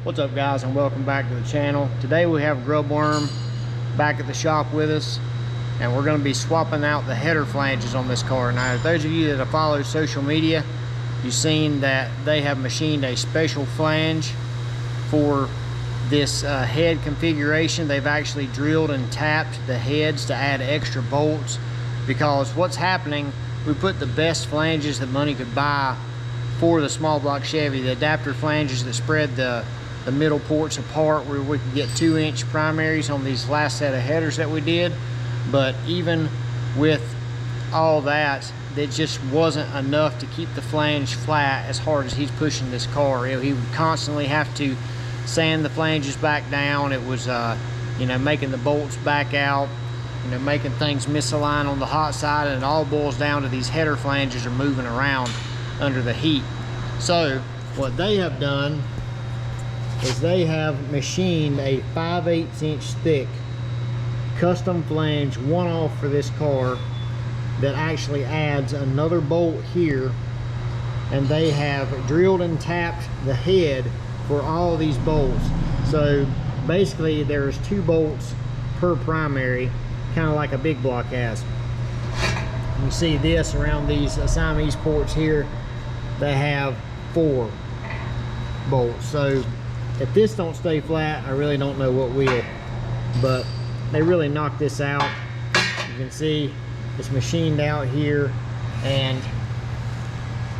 What's up, guys, and welcome back to the channel. Today we have Grubbworm back at the shop with us, and we're going to be swapping out the header flanges on this car. Now, those of you that have followed social media, you've seen that they have machined a special flange for this head configuration. They've actually drilled and tapped the heads to add extra bolts, because what's happening, we put the best flanges that money could buy for the small block Chevy, the adapter flanges that spread the middle ports apart, where we could get 2-inch primaries on these last set of headers that we did. But even with all that, it just wasn't enough to keep the flange flat as hard as he's pushing this car. He would constantly have to sand the flanges back down. It was making the bolts back out, making things misalign on the hot side, and it all boils down to these header flanges are moving around under the heat. So what they have done is they have machined a 5/8 inch thick custom flange, one-off for this car, that actually adds another bolt here, and they have drilled and tapped the head for all these bolts. So basically there's 2 bolts per primary, kind of like a big block has. You see this around these Siamese ports here, they have 4 bolts. So if this don't stay flat, I really don't know what will. But they really knocked this out. You can see it's machined out here, and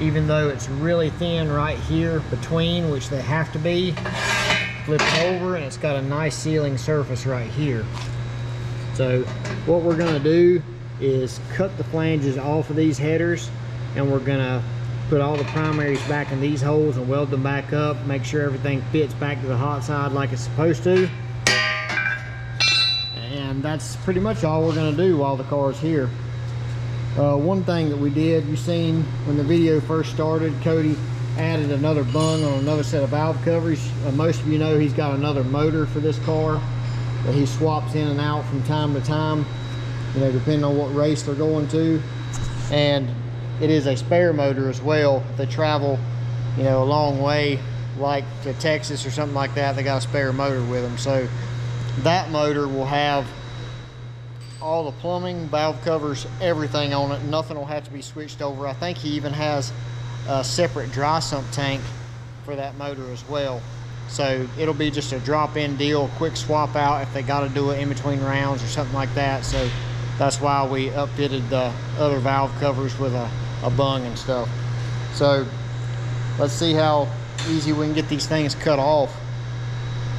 even though it's really thin right here between, which they have to be, flip it over and it's got a nice sealing surface right here. So what we're going to do is cut the flanges off of these headers, and we're going to put all the primaries back in these holes and weld them back up, make sure everything fits back to the hot side like it's supposed to. And that's pretty much all we're going to do while the car's here. One thing that we did, you seen when the video first started, Cody added another bung on another set of valve covers. Most of you know he's got another motor for this car that he swaps in and out from time to time, depending on what race they're going to. And it is a spare motor as well. If they travel, a long way, like to Texas or something like that, they got a spare motor with them. So that motor will have all the plumbing, valve covers, everything on it. Nothing will have to be switched over. I think he even has a separate dry sump tank for that motor as well. So it'll be just a drop-in deal, quick swap out if they got to do it in between rounds or something like that. So that's why we upfitted the other valve covers with a bung and stuff. So let's see how easy we can get these things cut off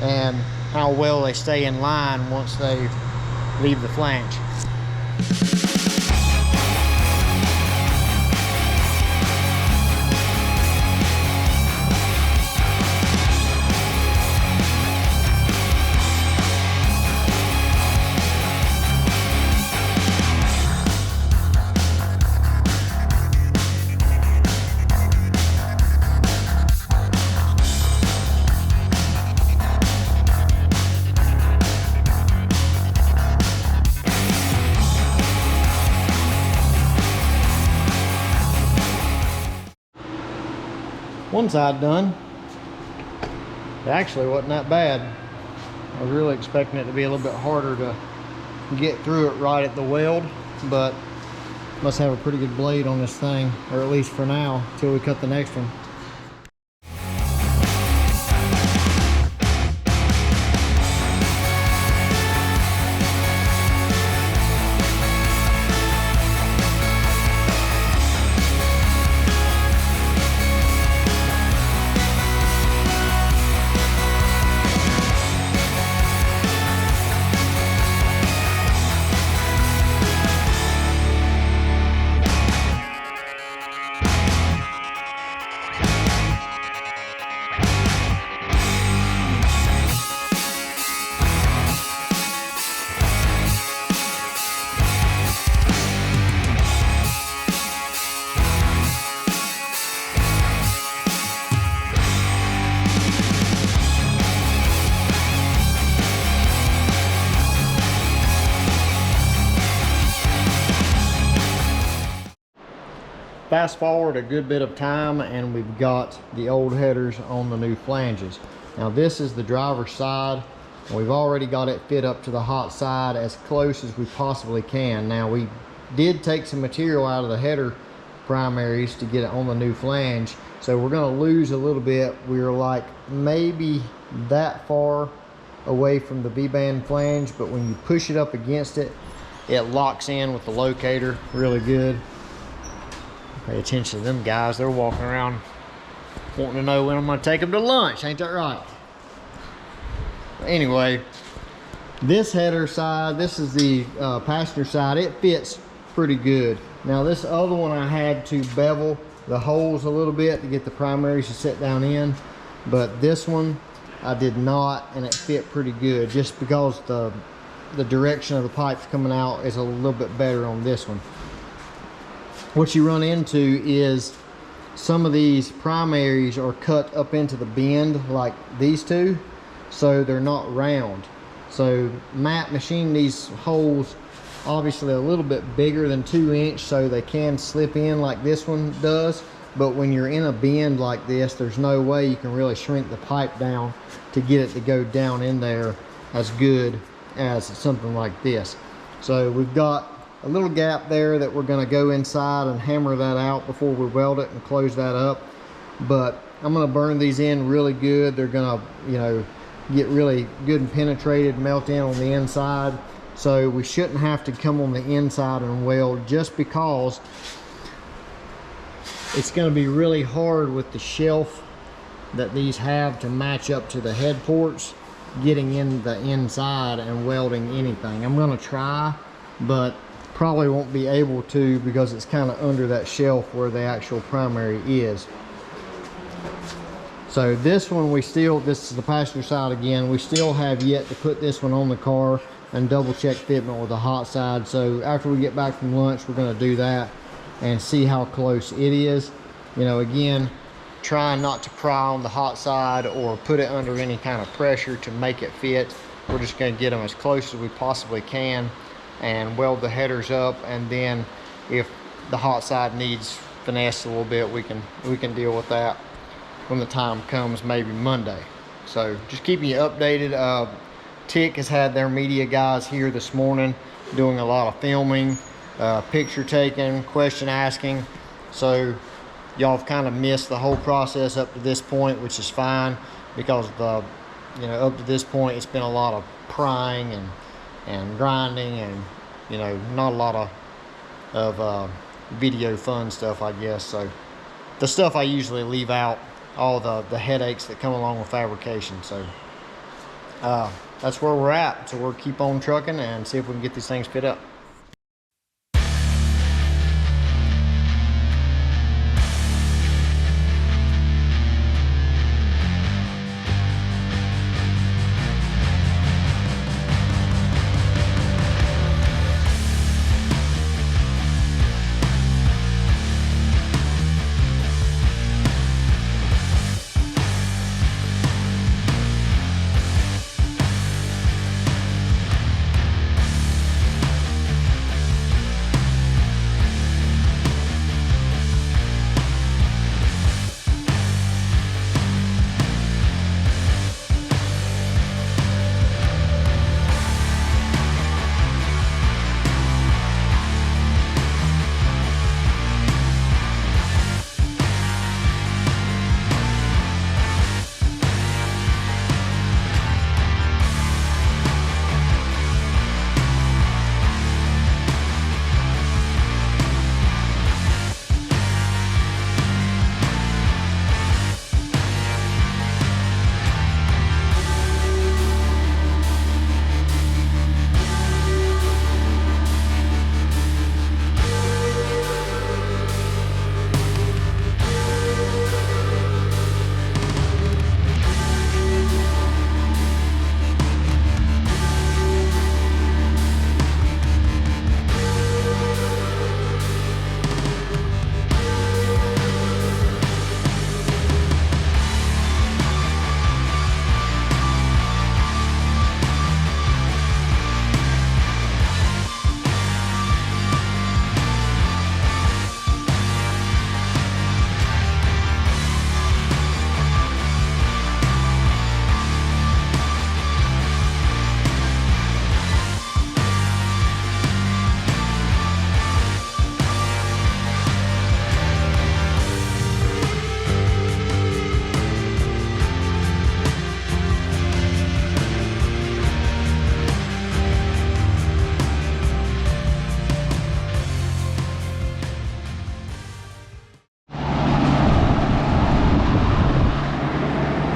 and how well they stay in line once they leave the flange. One side done. It actually wasn't that bad. I was really expecting it to be a little bit harder to get through it right at the weld, but must have a pretty good blade on this thing, or at least for now, till we cut the next one. Fast forward a good bit of time and we've got the old headers on the new flanges. Now this is the driver's side. We've already got it fit up to the hot side as close as we possibly can. Now we did take some material out of the header primaries to get it on the new flange, so we're going to lose a little bit. We're like maybe that far away from the V-band flange, but when you push it up against it, it locks in with the locator really good. Pay attention to them guys. They're walking around wanting to know when I'm going to take them to lunch. Ain't that right? Anyway, this header side, this is the passenger side. It fits pretty good. Now this other one I had to bevel the holes a little bit to get the primaries to sit down in, but this one I did not, and it fit pretty good just because the direction of the pipes coming out is a little bit better on this one. What you run into is some of these primaries are cut up into the bend like these two, so they're not round. So Matt machined these holes obviously a little bit bigger than 2 inch so they can slip in like this one does, but when you're in a bend like this, there's no way you can really shrink the pipe down to get it to go down in there as good as something like this. So we've got a little gap there that we're going to go inside and hammer that out before we weld it and close that up. But I'm going to burn these in really good. They're going to, you know, get really good and penetrated, melt in on the inside. So we shouldn't have to come on the inside and weld, just because it's going to be really hard with the shelf that these have to match up to the head ports, getting in the inside and welding anything. I'm going to try, but probably won't be able to because it's kind of under that shelf where the actual primary is. So this one this is the passenger side again. We still have yet to put this one on the car and double check fitment with the hot side. So after we get back from lunch, we're going to do that and see how close it is. You know, again, trying not to pry on the hot side or put it under any kind of pressure to make it fit. We're just going to get them as close as we possibly can and weld the headers up, and then if the hot side needs finesse a little bit, we can deal with that when the time comes, maybe Monday. So just keeping you updated. Tick has had their media guys here this morning doing a lot of filming, picture taking, question asking. So y'all have kind of missed the whole process up to this point, which is fine, because up to this point it's been a lot of prying and grinding, and not a lot of video fun stuff, I guess. So the stuff I usually leave out, all the headaches that come along with fabrication. So that's where we're at. So we'll keep on trucking and see if we can get these things fit up.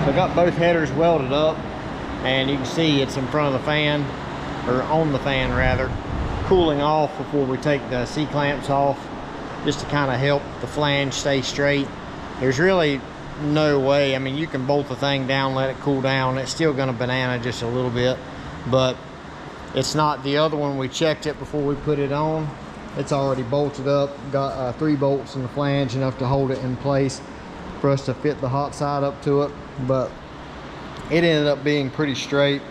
So I got both headers welded up, and you can see it's in front of the fan, or on the fan rather, cooling off before we take the C-clamps off, just to kind of help the flange stay straight. There's really no way, I mean, you can bolt the thing down, let it cool down, it's still gonna banana just a little bit, but it's not the other one. We checked it before we put it on. It's already bolted up, got 3 bolts in the flange, enough to hold it in place for us to fit the hot side up to it. But it ended up being pretty straight,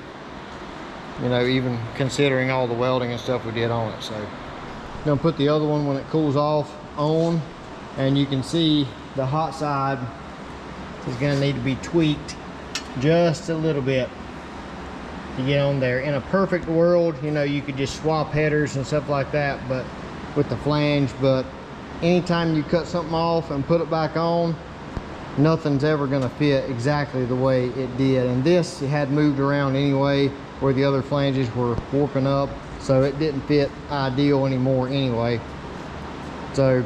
you know, even considering all the welding and stuff we did on it. So I'm gonna put the other one when it cools off on, and you can see the hot side is gonna need to be tweaked just a little bit to get on there. In a perfect world, you know, you could just swap headers and stuff like that, but with the flange, but anytime you cut something off and put it back on, nothing's ever gonna fit exactly the way it did. And this, it had moved around anyway, where the other flanges were warping up, so it didn't fit ideal anymore anyway. So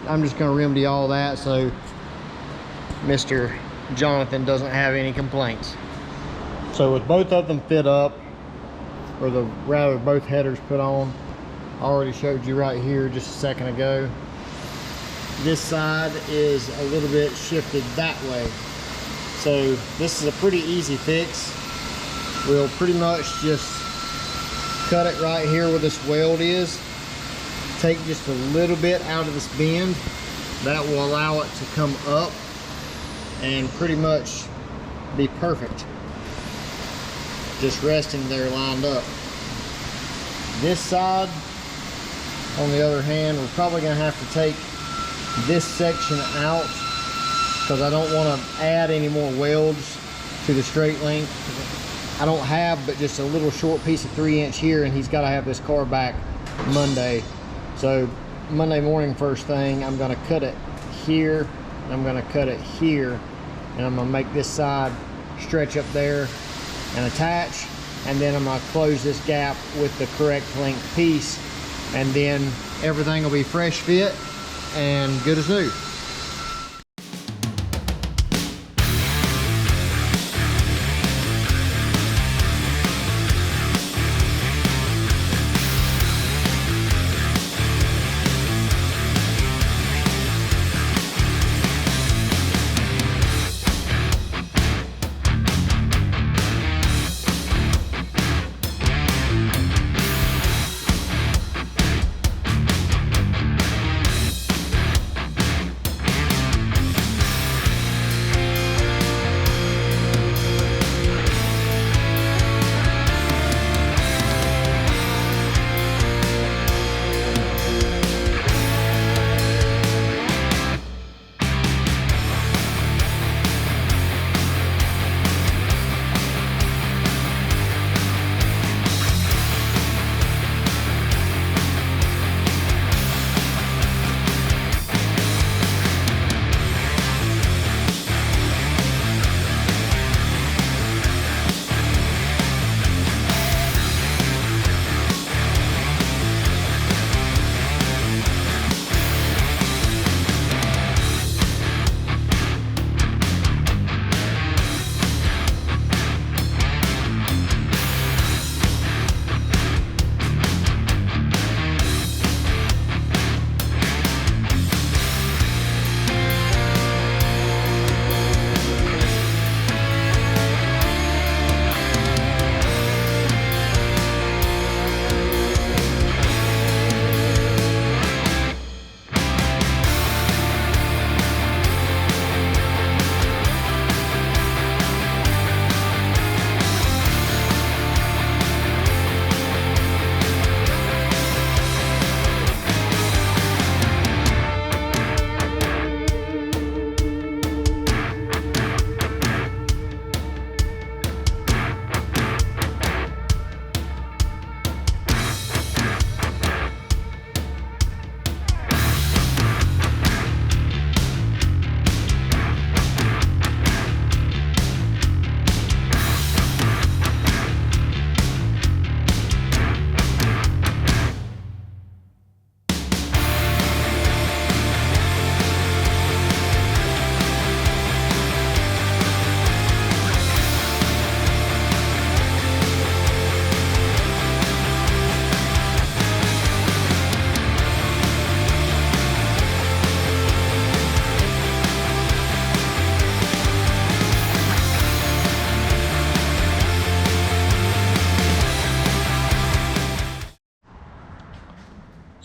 I'm just gonna remedy all that so Mr. Jonathan doesn't have any complaints. So with both of them fit up, or rather both headers put on, I already showed you right here just a second ago. This side is a little bit shifted that way. So this is a pretty easy fix. We'll pretty much just cut it right here where this weld is. Take just a little bit out of this bend. That will allow it to come up and pretty much be perfect. Just resting there lined up. This side, on the other hand, we're probably gonna have to take this section out because I don't want to add any more welds to the straight length. I don't have but just a little short piece of 3-inch here, and he's got to have this car back Monday. So Monday morning first thing, I'm going to cut it here, and I'm going to cut it here, and I'm going to make this side stretch up there and attach, and then I'm going to close this gap with the correct length piece, and then everything will be fresh fit and good as new.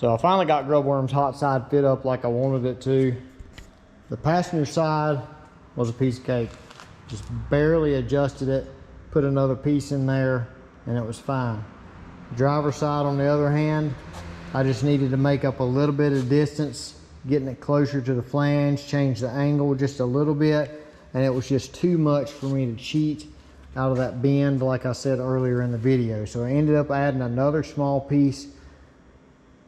So I finally got Grubbworm's hot side fit up like I wanted it to. The passenger side was a piece of cake. Just barely adjusted it, put another piece in there, and it was fine. Driver's side, on the other hand, I just needed to make up a little bit of distance, getting it closer to the flange, change the angle just a little bit, and it was just too much for me to cheat out of that bend like I said earlier in the video. So I ended up adding another small piece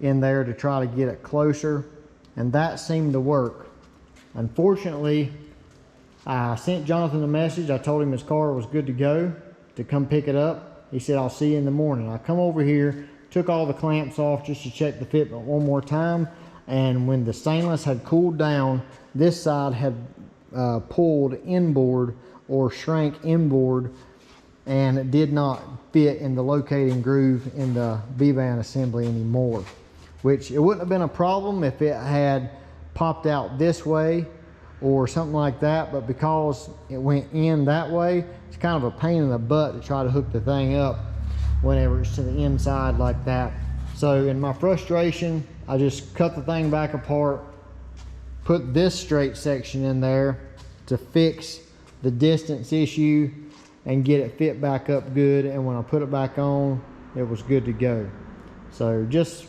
in there to try to get it closer, and that seemed to work. Unfortunately, I sent Jonathan a message. I told him his car was good to go to come pick it up. He said, I'll see you in the morning. I come over here, took all the clamps off just to check the fitment one more time, and when the stainless had cooled down, this side had pulled inboard or shrank inboard, and it did not fit in the locating groove in the V-band assembly anymore, which it wouldn't have been a problem if it had popped out this way or something like that, but because it went in that way, it's kind of a pain in the butt to try to hook the thing up whenever it's to the inside like that. So in my frustration, I just cut the thing back apart, put this straight section in there to fix the distance issue and get it fit back up good, and when I put it back on, it was good to go. So just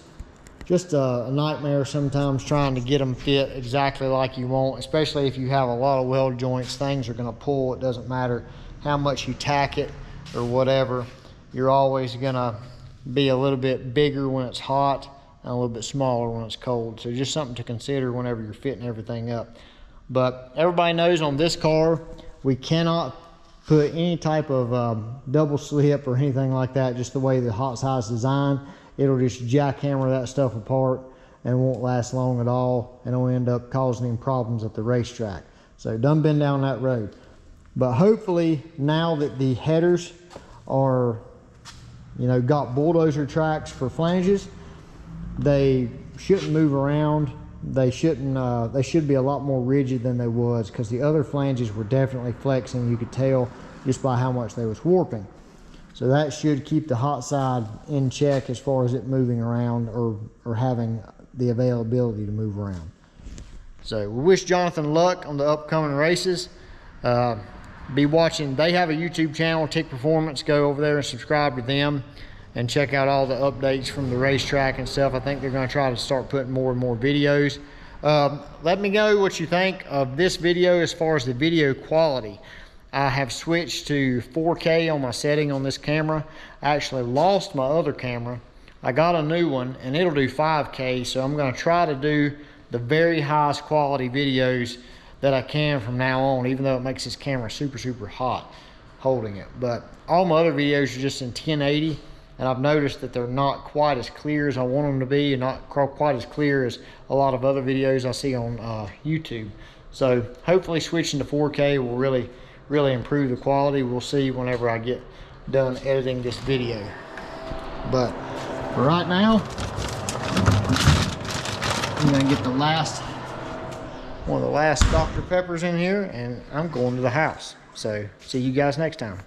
a nightmare sometimes trying to get them fit exactly like you want, especially if you have a lot of weld joints. Things are going to pull. It doesn't matter how much you tack it or whatever. You're always going to be a little bit bigger when it's hot and a little bit smaller when it's cold. So just something to consider whenever you're fitting everything up. But everybody knows on this car, we cannot put any type of double slip or anything like that, just the way the hot side's designed. It'll just jackhammer that stuff apart and won't last long at all, and it'll end up causing him problems at the racetrack. So done been down that road. But hopefully now that the headers are, you know, got bulldozer tracks for flanges, they shouldn't move around. They shouldn't. They should be a lot more rigid than they was, because the other flanges were definitely flexing. You could tell just by how much they was warping. So that should keep the hot side in check as far as it moving around or having the availability to move around. So we wish Jonathan luck on the upcoming races. Be watching. They have a YouTube channel, Tick Performance. Go over there and subscribe to them and check out all the updates from the racetrack and stuff. I think they're going to try to start putting more and more videos. Let me know what you think of this video as far as the video quality. I have switched to 4K on my setting on this camera. I actually lost my other camera. I got a new one and it'll do 5K, so I'm going to try to do the very highest quality videos that I can from now on, even though it makes this camera super hot holding it. But all my other videos are just in 1080, and I've noticed that they're not quite as clear as I want them to be, and not quite as clear as a lot of other videos I see on YouTube. So hopefully switching to 4K will really improve the quality. We'll see whenever I get done editing this video. But for right now, I'm gonna get one of the last Dr. Peppers in here, and I'm going to the house. So see you guys next time.